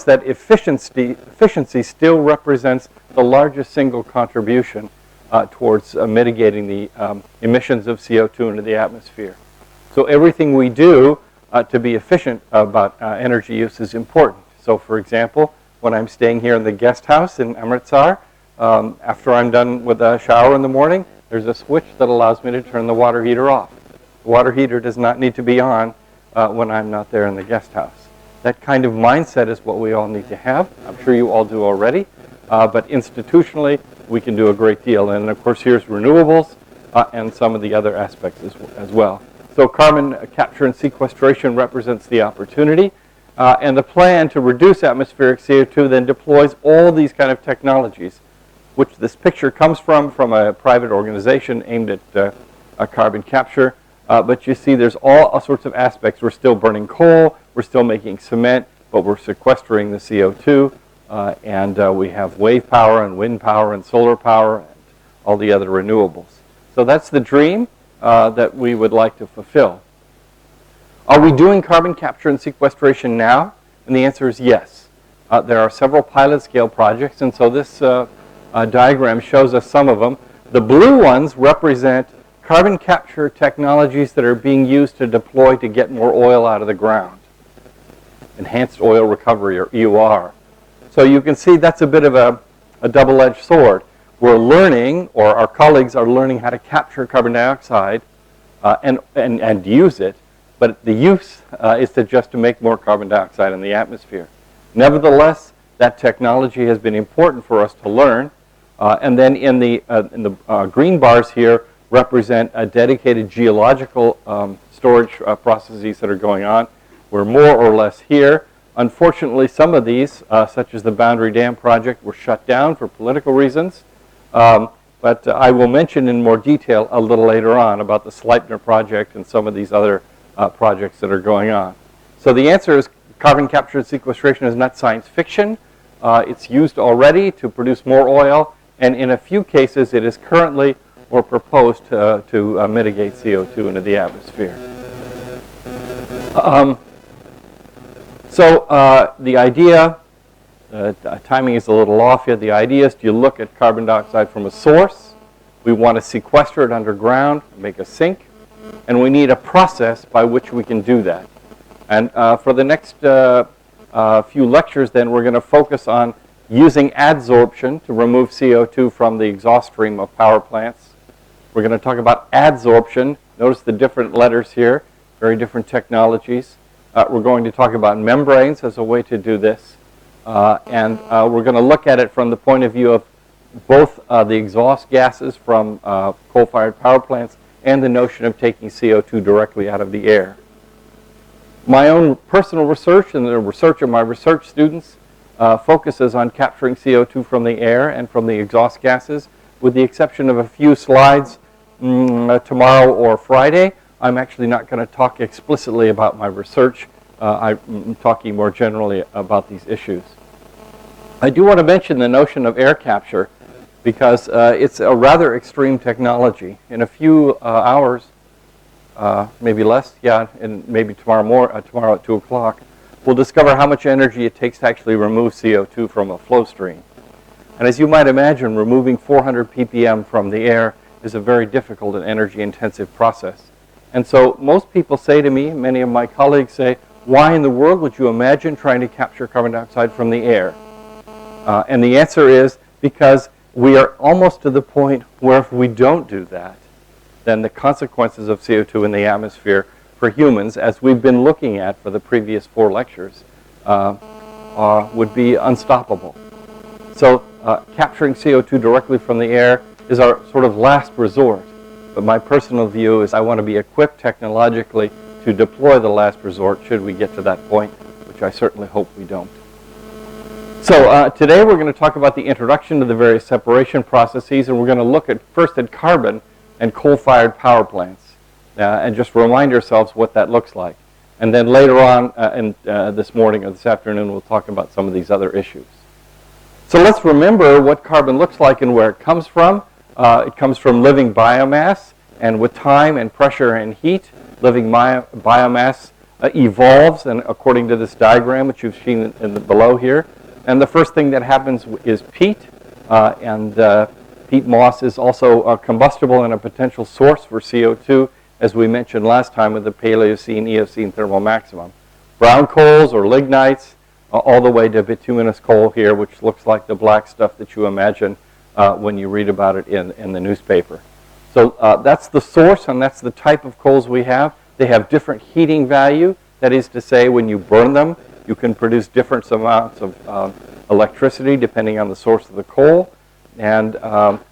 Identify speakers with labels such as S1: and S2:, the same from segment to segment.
S1: notice that efficiency still represents the largest single contribution towards mitigating the emissions of CO2 into the atmosphere. So everything we do to be efficient about energy use is important. So for example, when I'm staying here in the guest house in Amritsar, after I'm done with a shower in the morning, there's a switch that allows me to turn the water heater off. The water heater does not need to be on when I'm not there in the guest house. That kind of mindset is what we all need to have. I'm sure you all do already, but institutionally, we can do a great deal. And of course, here's renewables and some of the other aspects as well. So carbon capture and sequestration represents the opportunity, and the plan to reduce atmospheric CO2 then deploys all these kind of technologies, which this picture comes from a private organization aimed at carbon capture. But you see there's all sorts of aspects. We're still burning coal, we're still making cement, but we're sequestering the CO2, and we have wave power and wind power and solar power and all the other renewables. So that's the dream that we would like to fulfill. Are we doing carbon capture and sequestration now? And the answer is yes. There are several pilot scale projects, and so this diagram shows us some of them. The blue ones represent carbon capture technologies that are being used to deploy to get more oil out of the ground. Enhanced oil recovery, or EOR. So you can see that's a bit of a double-edged sword. We're learning, or our colleagues are learning how to capture carbon dioxide and use it, but the use is just to make more carbon dioxide in the atmosphere. Nevertheless, that technology has been important for us to learn, and then in the green bars here represent a dedicated geological storage processes that are going on. We're more or less here. Unfortunately, some of these, such as the Boundary Dam project, were shut down for political reasons. But I will mention in more detail a little later on about the Sleipner project and some of these other projects that are going on. So the answer is carbon capture and sequestration is not science fiction. It's used already to produce more oil, and in a few cases it is currently or proposed to mitigate CO2 into the atmosphere. So the idea, timing is a little off here. The idea is to look at carbon dioxide from a source. We want to sequester it underground, make a sink, and we need a process by which we can do that. And for the next few lectures then, we're going to focus on using adsorption to remove CO2 from the exhaust stream of power plants. We're going to talk about adsorption. Notice the different letters here, very different technologies. We're going to talk about membranes as a way to do this. And we're going to look at it from the point of view of both the exhaust gases from coal-fired power plants and the notion of taking CO2 directly out of the air. My own personal research and the research of my research students focuses on capturing CO2 from the air and from the exhaust gases. With the exception of a few slides tomorrow or Friday, I'm actually not going to talk explicitly about my research. I'm talking more generally about these issues. I do want to mention the notion of air capture because it's a rather extreme technology. In a few hours, maybe less, and maybe tomorrow at 2 o'clock, we'll discover how much energy it takes to actually remove CO2 from a flow stream. And as you might imagine, removing 400 ppm from the air is a very difficult and energy-intensive process. And so most people say to me, many of my colleagues say, why in the world would you imagine trying to capture carbon dioxide from the air? And the answer is because we are almost to the point where if we don't do that, then the consequences of CO2 in the atmosphere for humans, as we've been looking at for the previous 4 lectures, would be unstoppable. So capturing CO2 directly from the air is our sort of last resort. But my personal view is I want to be equipped technologically to deploy the last resort should we get to that point, which I certainly hope we don't. So today we're going to talk about the introduction to the various separation processes, and we're going to look at first at carbon and coal-fired power plants and just remind ourselves what that looks like. And then later on this morning or this afternoon we'll talk about some of these other issues. So let's remember what carbon looks like and where it comes from. It comes from living biomass, and with time and pressure and heat, living biomass evolves, and according to this diagram, which you've seen in the below here. And the first thing that happens is peat, and peat moss is also combustible and a potential source for CO2, as we mentioned last time with the Paleocene-Eocene thermal maximum. Brown coals or lignites, all the way to bituminous coal here, which looks like the black stuff that you imagine when you read about it in the newspaper. So that's the source, and that's the type of coals we have. They have different heating value. That is to say, when you burn them, you can produce different amounts of electricity depending on the source of the coal. And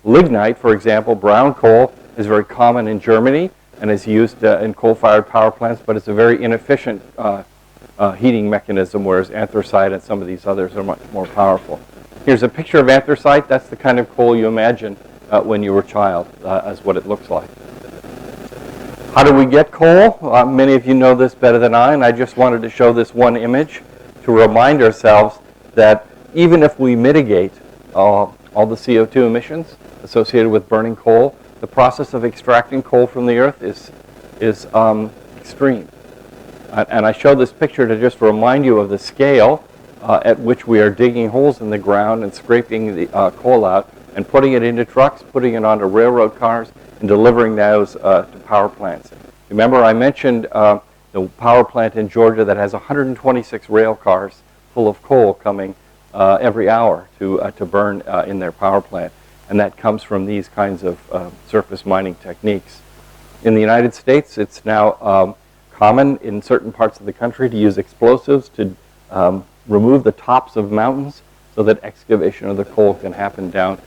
S1: lignite, for example, brown coal, is very common in Germany and is used in coal-fired power plants, but it's a very inefficient heating mechanism, whereas anthracite and some of these others are much more powerful. Here's a picture of anthracite. That's the kind of coal you imagine when you were a child, as what it looks like. How do we get coal? Many of you know this better than I, and I just wanted to show this one image to remind ourselves that even if we mitigate all the CO2 emissions associated with burning coal, the process of extracting coal from the earth is extreme. And I show this picture to just remind you of the scale at which we are digging holes in the ground and scraping the coal out and putting it into trucks, putting it onto railroad cars, and delivering those to power plants. Remember, I mentioned the power plant in Georgia that has 126 rail cars full of coal coming every hour to burn in their power plant. And that comes from these kinds of surface mining techniques. In the United States, it's now common in certain parts of the country to use explosives to remove the tops of mountains so that excavation of the coal can happen down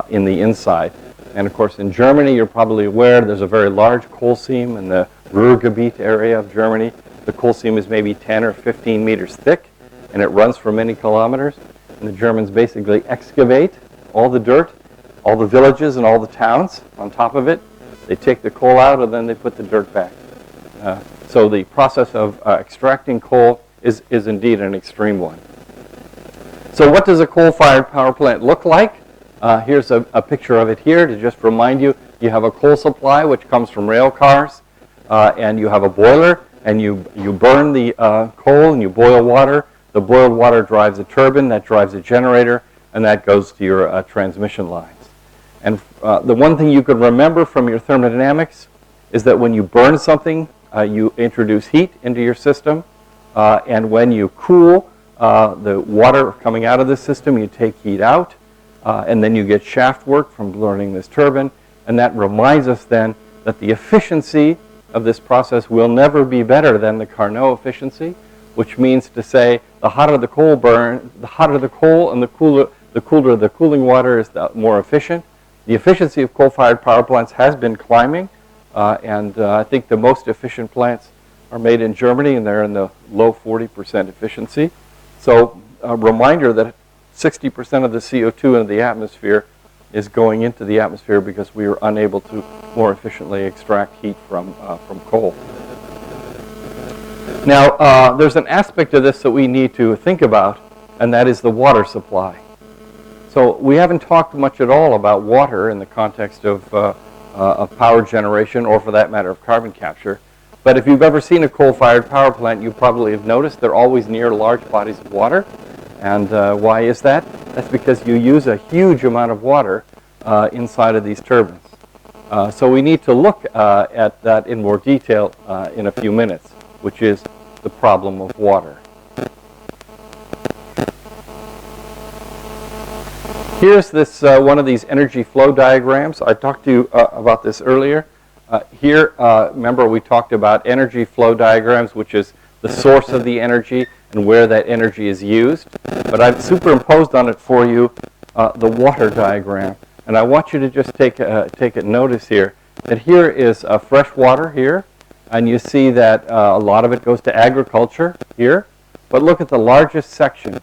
S1: in the inside. And of course, in Germany, you're probably aware there's a very large coal seam in the Ruhrgebiet area of Germany. The coal seam is maybe 10 or 15 meters thick, and it runs for many kilometers. And the Germans basically excavate all the dirt, all the villages and all the towns on top of it. They take the coal out, and then they put the dirt back. So the process of extracting coal is indeed an extreme one. So what does a coal-fired power plant look like? Here's a picture of it here to just remind you. You have a coal supply which comes from rail cars, and you have a boiler, and you burn the coal and you boil water. The boiled water drives a turbine, that drives a generator, and that goes to your transmission lines. And the one thing you could remember from your thermodynamics is that when you burn something, you introduce heat into your system, and when you cool the water coming out of the system, you take heat out. And then you get shaft work from burning this turbine, and that reminds us then that the efficiency of this process will never be better than the Carnot efficiency, which means to say the hotter the coal burn, the hotter the coal, and the cooler the cooling water is, the more efficient. The efficiency of coal-fired power plants has been climbing, and I think the most efficient plants are made in Germany, and they're in the low 40% efficiency. So a reminder that 60% of the CO2 in the atmosphere is going into the atmosphere because we are unable to more efficiently extract heat from coal. Now, there's an aspect of this that we need to think about, and that is the water supply. So we haven't talked much at all about water in the context of power generation, or for that matter of carbon capture. But if you've ever seen a coal-fired power plant, you probably have noticed they're always near large bodies of water. And why is that? That's because you use a huge amount of water inside of these turbines. So we need to look at that in more detail in a few minutes, which is the problem of water. Here's this one of these energy flow diagrams. I talked to you about this earlier. Here, remember we talked about energy flow diagrams, which is the source of the energy and where that energy is used. But I've superimposed on it for you the water diagram. And I want you to just take a notice here that here is fresh water here. And you see that a lot of it goes to agriculture here. But look at the largest section.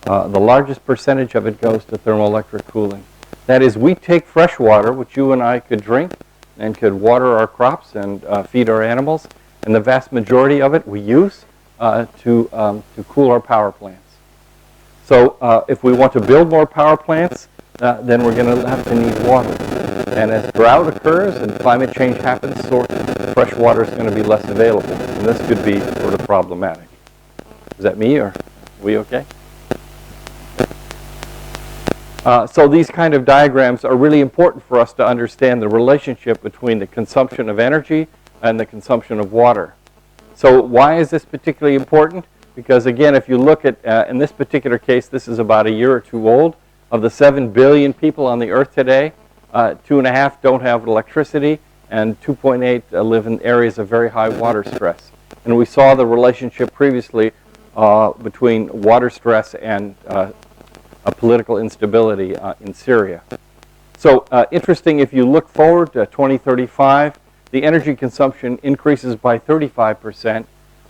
S1: The largest percentage of it goes to thermoelectric cooling. That is, we take fresh water, which you and I could drink and could water our crops and feed our animals. And the vast majority of it we use to cool our power plants. So if we want to build more power plants, then we're going to have to need water. And as drought occurs and climate change happens, fresh water is going to be less available. And this could be sort rather problematic. Is that me, or are we okay? So these kind of diagrams are really important for us to understand the relationship between the consumption of energy and the consumption of water. So why is this particularly important? Because again, if you look at, in this particular case, this is about a year or two old. Of the 7 billion people on the earth today, 2.5 don't have electricity, and 2.8 live in areas of very high water stress. And we saw the relationship previously between water stress and political instability in Syria. So interesting, if you look forward to 2035, the energy consumption increases by 35%,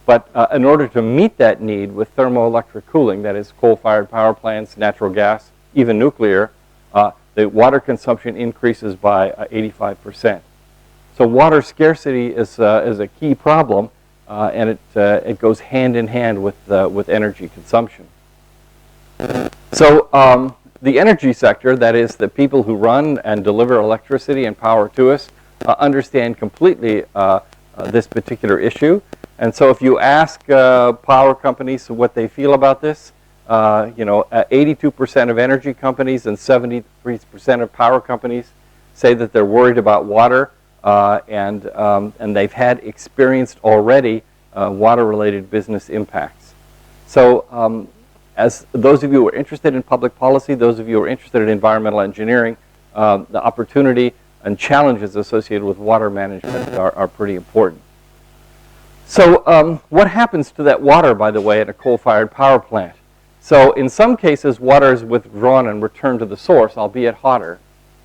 S1: but in order to meet that need with thermoelectric cooling, that is coal-fired power plants, natural gas, even nuclear, the water consumption increases by 85%. So water scarcity is a key problem, and it goes hand in hand with energy consumption. So the energy sector, that is the people who run and deliver electricity and power to us, understand completely this particular issue. And so if you ask power companies what they feel about this, 82% of energy companies and 73% of power companies say that they're worried about water, and they've had experienced already water-related business impacts. So as those of you who are interested in public policy, those of you who are interested in environmental engineering, the opportunity and challenges associated with water management are pretty important. So what happens to that water, by the way, at a coal-fired power plant? So in some cases, water is withdrawn and returned to the source, albeit hotter.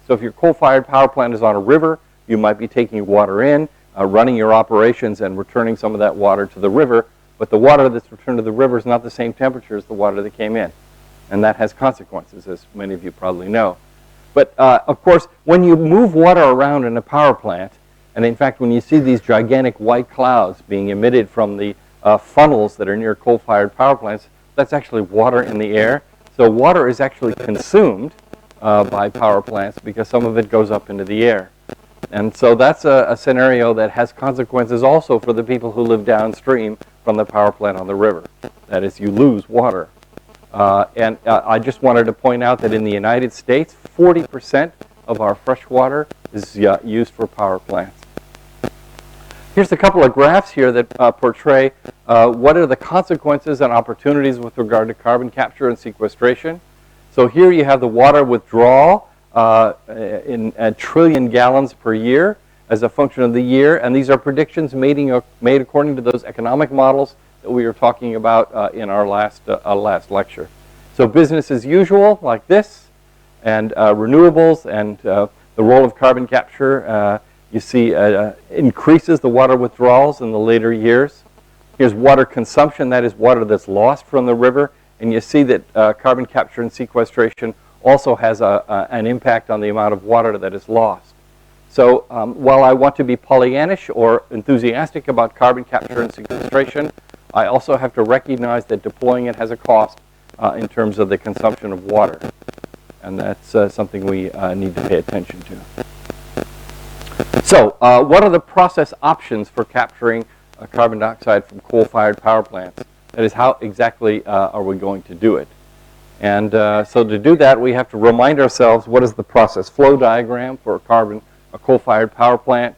S1: So if your coal-fired power plant is on a river, you might be taking water in, running your operations and returning some of that water to the river, but the water that's returned to the river is not the same temperature as the water that came in. And that has consequences, as many of you probably know. But of course, when you move water around in a power plant, and in fact, when you see these gigantic white clouds being emitted from the funnels that are near coal-fired power plants, that's actually water in the air. So water is actually consumed by power plants because some of it goes up into the air. And so that's a scenario that has consequences also for the people who live downstream from the power plant on the river. That is, you lose water. And I just wanted to point out that in the United States, 40% of our fresh water is used for power plants. Here's a couple of graphs here that portray what are the consequences and opportunities with regard to carbon capture and sequestration. So here you have the water withdrawal in a trillion gallons per year as a function of the year, and these are predictions made according to those economic models that we were talking about in our last lecture. So business as usual, like this, and renewables and the role of carbon capture, you see increases the water withdrawals in the later years. Here's water consumption, that is water that's lost from the river, and you see that carbon capture and sequestration also has an impact on the amount of water that is lost. So while I want to be Pollyannish or enthusiastic about carbon capture and sequestration, I also have to recognize that deploying it has a cost in terms of the consumption of water. And that's something we need to pay attention to. So what are the process options for capturing carbon dioxide from coal-fired power plants? That is, how exactly are we going to do it? And so to do that, we have to remind ourselves what is the process flow diagram for a coal-fired power plant.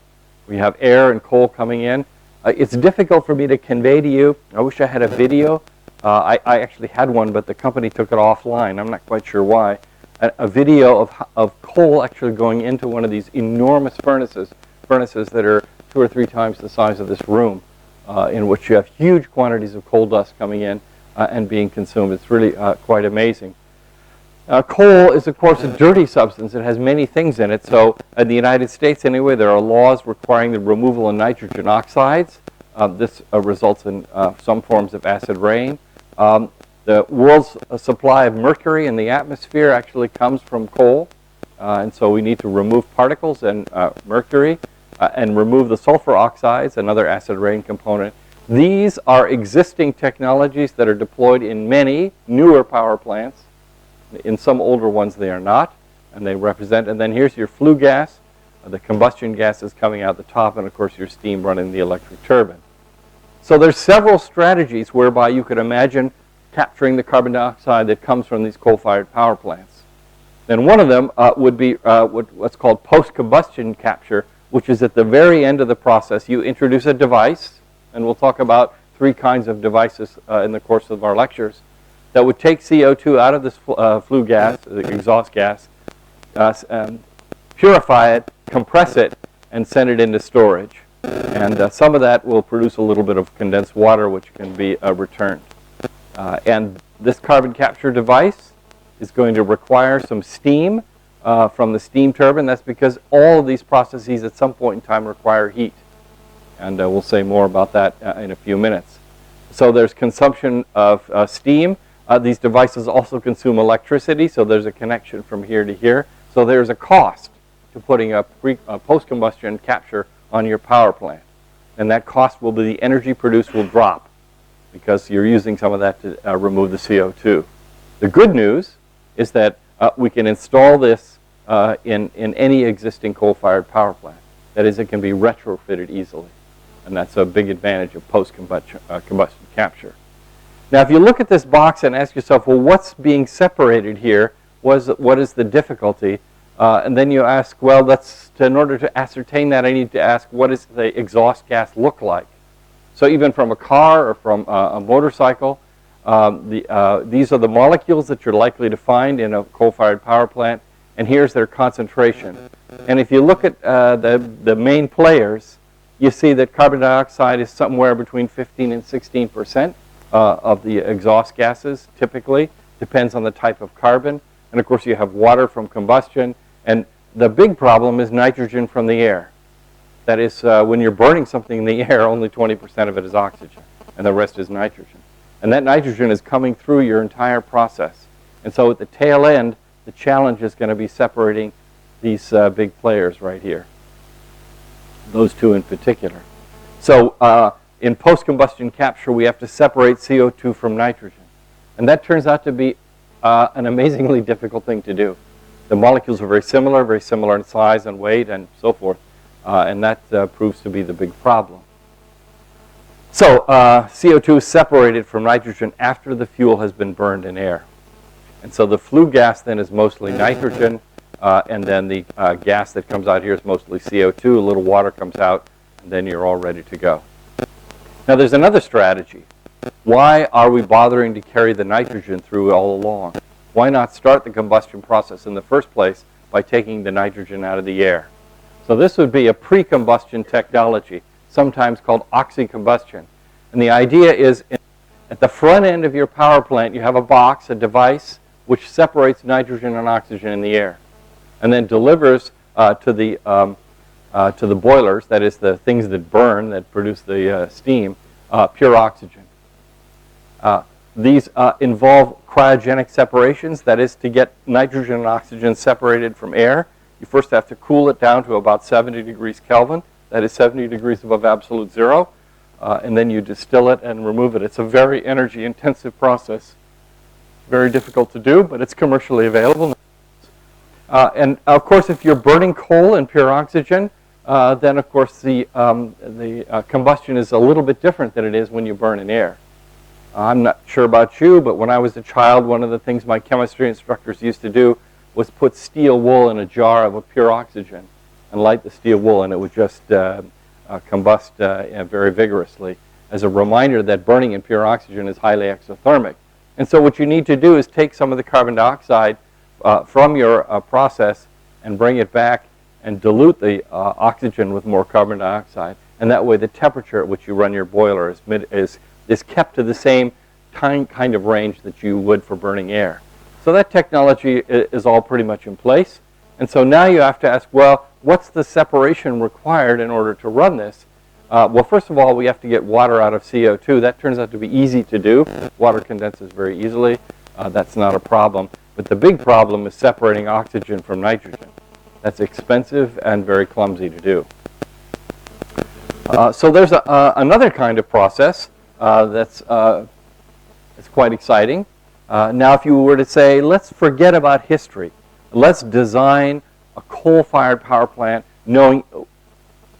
S1: We have air and coal coming in. It's difficult for me to convey to you. I wish I had a video. I actually had one, but the company took it offline. I'm not quite sure why. A video of coal actually going into one of these enormous furnaces that are 2 or 3 times the size of this room, in which you have huge quantities of coal dust coming in and being consumed. It's really quite amazing. Coal is, of course, a dirty substance. It has many things in it. So in the United States, anyway, there are laws requiring the removal of nitrogen oxides. This results in some forms of acid rain. The world's supply of mercury in the atmosphere actually comes from coal. And so we need to remove particles and mercury and remove the sulfur oxides, another acid rain component. These are existing technologies that are deployed in many newer power plants. In some older ones they are not, and they represent, and then here's your flue gas. The combustion gas is coming out the top, and of course your steam running the electric turbine. So there's several strategies whereby you could imagine capturing the carbon dioxide that comes from these coal-fired power plants. And one of them would be what's called post-combustion capture, which is at the very end of the process. You introduce a device, and we'll talk about 3 kinds of devices in the course of our lectures, that would take CO2 out of this flue gas, the exhaust gas, purify it, compress it, and send it into storage. And some of that will produce a little bit of condensed water, which can be returned. And this carbon capture device is going to require some steam from the steam turbine. That's because all of these processes at some point in time require heat. And we'll say more about that in a few minutes. So there's consumption of steam. These devices also consume electricity, so there's a connection from here to here. So there's a cost to putting a post-combustion capture on your power plant. And that cost will be the energy produced will drop because you're using some of that to remove the CO2. The good news is that we can install this in any existing coal-fired power plant. That is, it can be retrofitted easily. And that's a big advantage of post-combustion capture. Now, if you look at this box and ask yourself, well, what's being separated here? What is the difficulty? And then you ask, well, in order to ascertain that, I need to ask, what does the exhaust gas look like? So even from a car or from a motorcycle, these are the molecules that you're likely to find in a coal-fired power plant, and here's their concentration. And if you look at the main players, you see that carbon dioxide is somewhere between 15 and 16% of the exhaust gases, typically. Depends on the type of carbon. And of course, you have water from combustion. And the big problem is nitrogen from the air. That is, when you're burning something in the air, only 20% of it is oxygen, and the rest is nitrogen. And that nitrogen is coming through your entire process. And so at the tail end, the challenge is going to be separating these big players right here, those 2 in particular. So in post-combustion capture, we have to separate CO2 from nitrogen. And that turns out to be an amazingly difficult thing to do. The molecules are very similar in size and weight and so forth. And that proves to be the big problem. So CO2 is separated from nitrogen after the fuel has been burned in air. And so the flue gas then is mostly nitrogen, and then the gas that comes out here is mostly CO2. A little water comes out, and then you're all ready to go. Now there's another strategy. Why are we bothering to carry the nitrogen through all along? Why not start the combustion process in the first place by taking the nitrogen out of the air? So this would be a pre-combustion technology, sometimes called oxycombustion. And the idea is at the front end of your power plant, you have a box, a device, which separates nitrogen and oxygen in the air, and then delivers to the boilers, that is the things that burn, that produce the steam, pure oxygen. These involve cryogenic separations, that is to get nitrogen and oxygen separated from air. You first have to cool it down to about 70 degrees Kelvin, that is 70 degrees above absolute zero, and then you distill it and remove it. It's a very energy intensive process. Very difficult to do, but it's commercially available. And of course, if you're burning coal and pure oxygen, then of course the combustion is a little bit different than it is when you burn in air. I'm not sure about you, but when I was a child, one of the things my chemistry instructors used to do was put steel wool in a jar of a pure oxygen and light the steel wool, and it would just combust very vigorously as a reminder that burning in pure oxygen is highly exothermic. And so what you need to do is take some of the carbon dioxide from your process and bring it back and dilute the oxygen with more carbon dioxide. And that way the temperature at which you run your boiler is kept to the same kind of range that you would for burning air. So that technology is all pretty much in place. And so now you have to ask, well, what's the separation required in order to run this? Well, first of all, we have to get water out of CO2. That turns out to be easy to do. Water condenses very easily. That's not a problem. But the big problem is separating oxygen from nitrogen. That's expensive and very clumsy to do. So there's another kind of process that's quite exciting. Now, if you were to say, let's forget about history. Let's design a coal-fired power plant knowing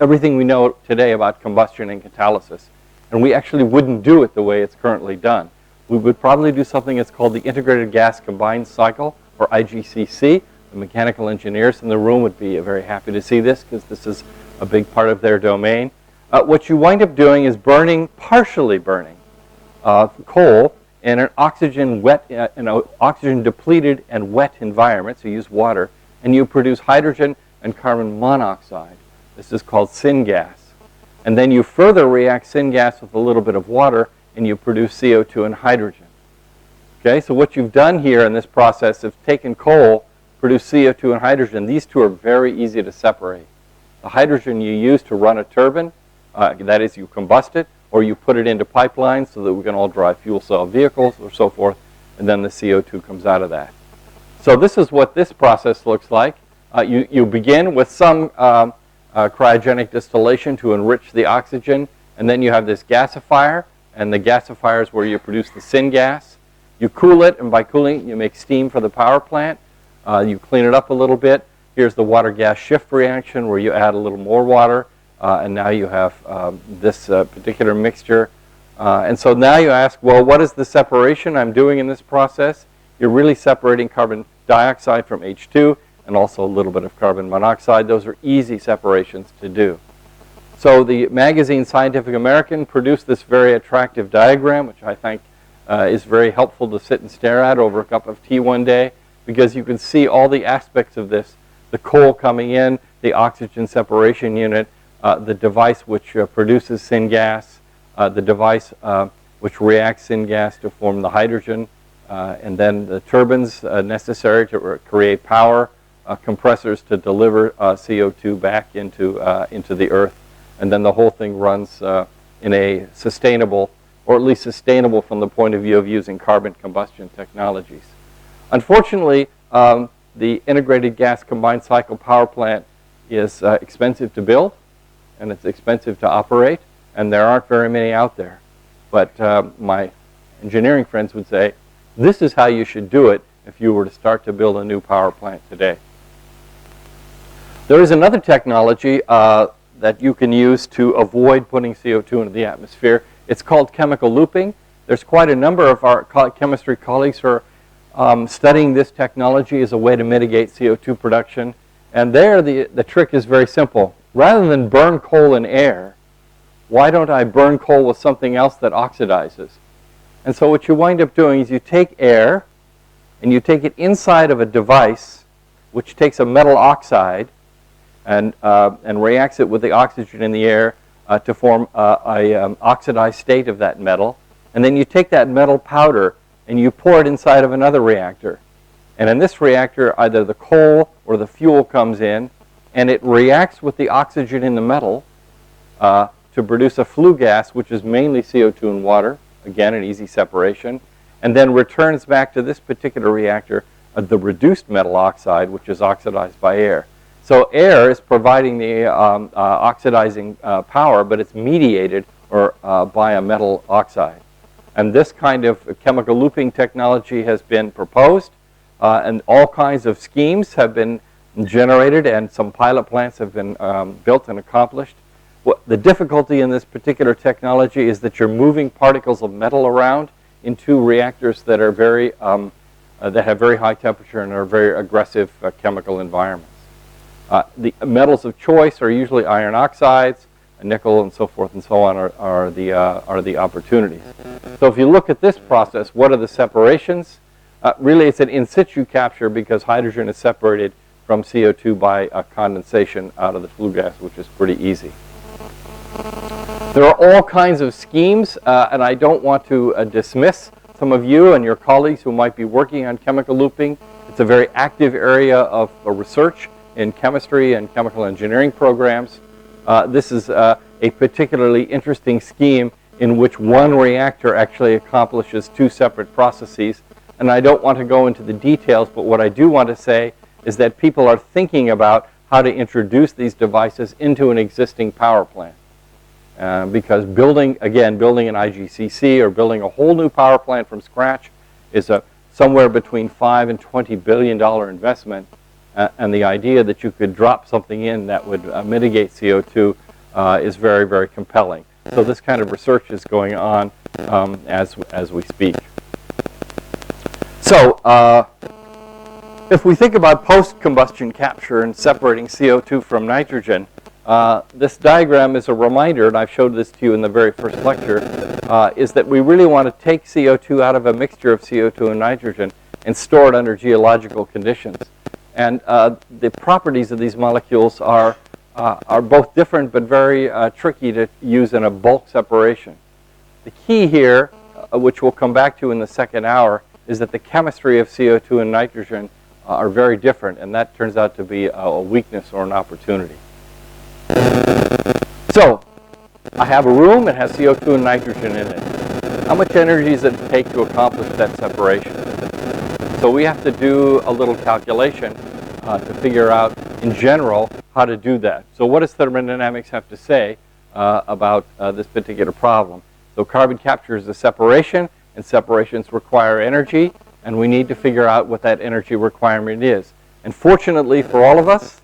S1: everything we know today about combustion and catalysis. and we actually wouldn't do it the way it's currently done. We would probably do something that's called the Integrated Gas Combined Cycle, or IGCC. The mechanical engineers in the room would be very happy to see this because this is a big part of their domain. What you wind up doing is partially burning coal in an oxygen depleted and wet environment, so you use water, and you produce hydrogen and carbon monoxide. This is called syngas. And then you further react syngas with a little bit of water, and you produce CO2 and hydrogen. Okay, so what you've done here in this process is taken coal, produced CO2 and hydrogen. These two are very easy to separate. The hydrogen you use to run a turbine, that is, you combust it, or you put it into pipelines so that we can all drive fuel cell vehicles or so forth, and then the CO2 comes out of that. So this is what this process looks like. You begin with some cryogenic distillation to enrich the oxygen, and then you have this gasifier, and the gasifier is where you produce the syngas. You cool it, and by cooling it, you make steam for the power plant. You clean it up a little bit. Here's the water-gas shift reaction where you add a little more water, and now you have this particular mixture. And so now you ask, well, what is the separation I'm doing in this process? You're really separating carbon dioxide from H2 and also a little bit of carbon monoxide. Those are easy separations to do. So the magazine Scientific American produced this very attractive diagram, which I think is very helpful to sit and stare at over a cup of tea one day, because you can see all the aspects of this: the coal coming in, the oxygen separation unit, the device which produces syngas, the device which reacts syngas to form the hydrogen, and then the turbines necessary to create power, compressors to deliver CO2 back into the earth, and then the whole thing runs in a sustainable, or at least sustainable from the point of view of using carbon combustion technologies. Unfortunately, the integrated gas combined cycle power plant is expensive to build, and it's expensive to operate, and there aren't very many out there. But my engineering friends would say, this is how you should do it if you were to start to build a new power plant today. There is another technology that you can use to avoid putting CO2 into the atmosphere. It's called chemical looping. There's quite a number of our chemistry colleagues who are studying this technology as a way to mitigate CO2 production. And there the trick is very simple. Rather than burn coal in air, why don't I burn coal with something else that oxidizes? And so what you wind up doing is you take air and you take it inside of a device which takes a metal oxide and reacts it with the oxygen in the air to form an oxidized state of that metal. And then you take that metal powder and you pour it inside of another reactor. And in this reactor, either the coal or the fuel comes in, and it reacts with the oxygen in the metal to produce a flue gas, which is mainly CO2 and water, again an easy separation, and then returns back to this particular reactor the reduced metal oxide, which is oxidized by air. So air is providing the oxidizing power, but it's mediated by a metal oxide. And this kind of chemical looping technology has been proposed, and all kinds of schemes have been generated, and some pilot plants have been built and accomplished. The difficulty in this particular technology is that you're moving particles of metal around in two reactors that are that have very high temperature and are very aggressive chemical environments. The metals of choice are usually iron oxides, nickel, and so forth and so on are the opportunities. So if you look at this process, what are the separations? Really, it's an in situ capture because hydrogen is separated from CO2 by condensation out of the flue gas, which is pretty easy. There are all kinds of schemes, and I don't want to dismiss some of you and your colleagues who might be working on chemical looping. It's a very active area of research in chemistry and chemical engineering programs. This is a particularly interesting scheme in which one reactor actually accomplishes two separate processes. And I don't want to go into the details, but what I do want to say is that people are thinking about how to introduce these devices into an existing power plant. Because building an IGCC or building a whole new power plant from scratch is somewhere between $5 and $20 billion investment. And the idea that you could drop something in that would mitigate CO2 is very, very compelling. So this kind of research is going on as we speak. So if we think about post-combustion capture and separating CO2 from nitrogen, this diagram is a reminder, and I've showed this to you in the very first lecture, is that we really want to take CO2 out of a mixture of CO2 and nitrogen and store it under geological conditions. And the properties of these molecules are both different but very tricky to use in a bulk separation. The key here, which we'll come back to in the second hour, is that the chemistry of CO2 and nitrogen are very different, and that turns out to be a weakness or an opportunity. So, I have a room that has CO2 and nitrogen in it. How much energy does it take to accomplish that separation? So we have to do a little calculation to figure out, in general, how to do that. So what does thermodynamics have to say about this particular problem? So carbon capture is a separation, and separations require energy, and we need to figure out what that energy requirement is. And fortunately for all of us,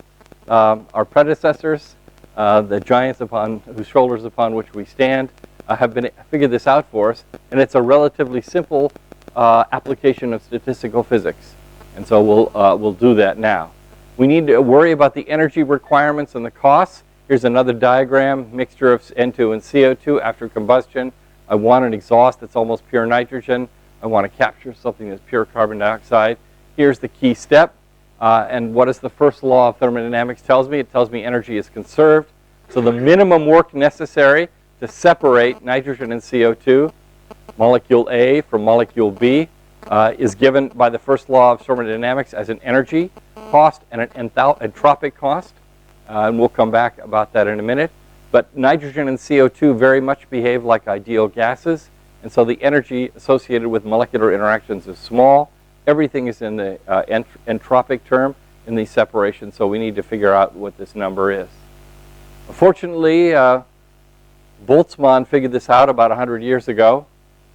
S1: our predecessors, the giants whose shoulders upon which we stand, have figured this out for us, and it's a relatively simple application of statistical physics. And so we'll do that now. We need to worry about the energy requirements and the costs. Here's another diagram, mixture of N2 and CO2 after combustion. I want an exhaust that's almost pure nitrogen. I want to capture something that's pure carbon dioxide. Here's the key step. And what does the first law of thermodynamics tells me? It tells me energy is conserved. So the minimum work necessary to separate nitrogen and CO2, molecule A from molecule B, is given by the first law of thermodynamics as an energy cost and an entropic cost. And we'll come back about that in a minute. But nitrogen and CO2 very much behave like ideal gases. And so the energy associated with molecular interactions is small. Everything is in the entropic term in these separations. So we need to figure out what this number is. Fortunately, Boltzmann figured this out about 100 years ago.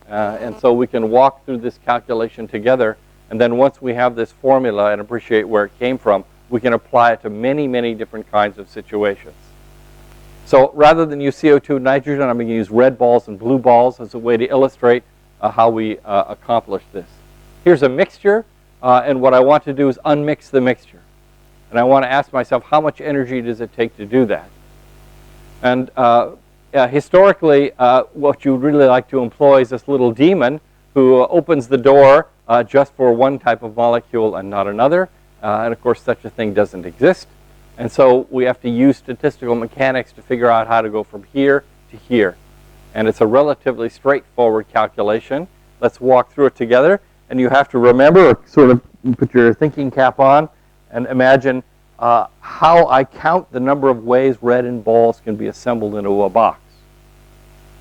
S1: And so we can walk through this calculation together. And then once we have this formula and appreciate where it came from, we can apply it to many, many different kinds of situations. So rather than use CO2 and nitrogen, I'm going to use red balls and blue balls as a way to illustrate how we accomplish this. Here's a mixture, and what I want to do is unmix the mixture. And I want to ask myself, how much energy does it take to do that? And historically, what you would really like to employ is this little demon who opens the door just for one type of molecule and not another. And of course, such a thing doesn't exist. And so we have to use statistical mechanics to figure out how to go from here to here. And it's a relatively straightforward calculation. Let's walk through it together. And you have to remember, or sort of put your thinking cap on, and imagine how I count the number of ways red and balls can be assembled into a box.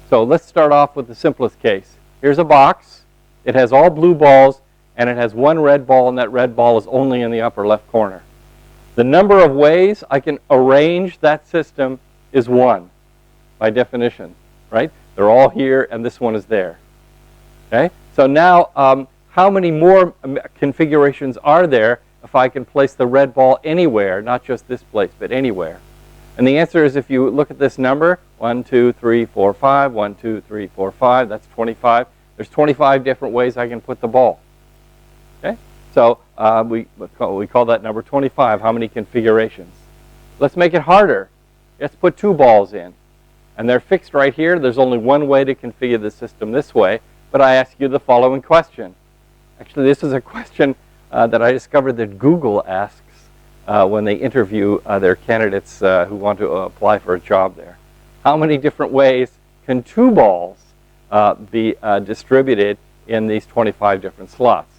S1: So let's start off with the simplest case. Here's a box. It has all blue balls, and it has one red ball, and that red ball is only in the upper left corner. The number of ways I can arrange that system is 1, by definition, right? They're all here, and this one is there. Okay? So now, how many more configurations are there if I can place the red ball anywhere, not just this place, but anywhere? And the answer is, if you look at this number, 1, 2, 3, 4, 5, 1, 2, 3, 4, 5, that's 25. There's 25 different ways I can put the ball. Okay? So we call that number 25. How many configurations? Let's make it harder. Let's put 2 balls in. And they're fixed right here. There's only one way to configure the system this way. But I ask you the following question. Actually, this is a question that I discovered that Google asks when they interview their candidates who want to apply for a job there. How many different ways can 2 balls be distributed in these 25 different slots?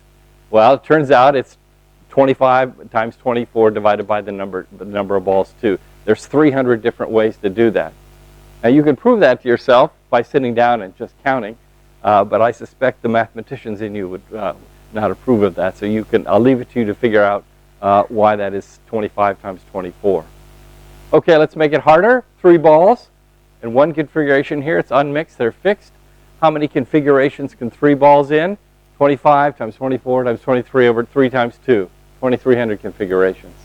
S1: Well, it turns out it's 25 times 24 divided by the number of balls, too. There's 300 different ways to do that. Now, you can prove that to yourself by sitting down and just counting, but I suspect the mathematicians in you would not approve of that. So I'll leave it to you to figure out why that is 25 times 24. Okay, let's make it harder. 3 balls in one configuration here. It's unmixed. They're fixed. How many configurations can 3 balls in? 25 times 24 times 23 over 3 times 2. 2,300 configurations.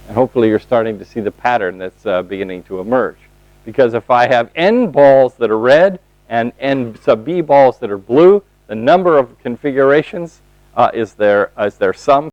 S1: And hopefully you're starting to see the pattern that's beginning to emerge. because if I have n balls that are red and n sub b balls that are blue, the number of configurations is their sum.